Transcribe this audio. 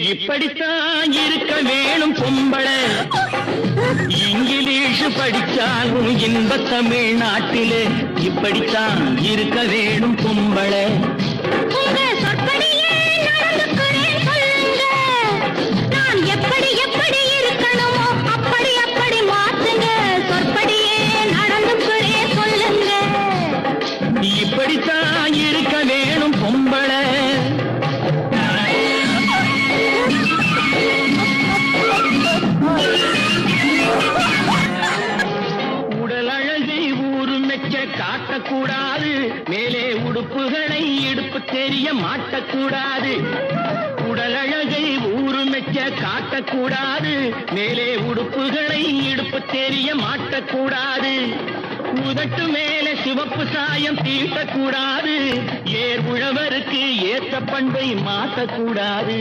இப்படித்தான் இருக்க வேணும் பொம்பள. இங்கிலீஷ் படிச்சாலும் இன்ப தமிழ்நாட்டிலே இப்படித்தான் இருக்க வேணும் பொம்பள. இப்படித்தான் இருக்க வேணும் பொம்பள. உடல் அழகை ஊரு மெச்ச காட்டக்கூடாது, மேலே உடுப்புகளை இடுப்பு தெரிய மாட்டக்கூடாது. உடல் அழகை ஊரு மெச்ச காட்டக்கூடாது, மேலே உடுப்புகளை இடுப்பு தெரிய மாட்டக்கூடாது. உதட்டு மேல சிவப்பு சாயம் தீட்டக்கூடாது, ஏர் உழவருக்கு ஏற்ற பண்பை மாற்றக்கூடாது.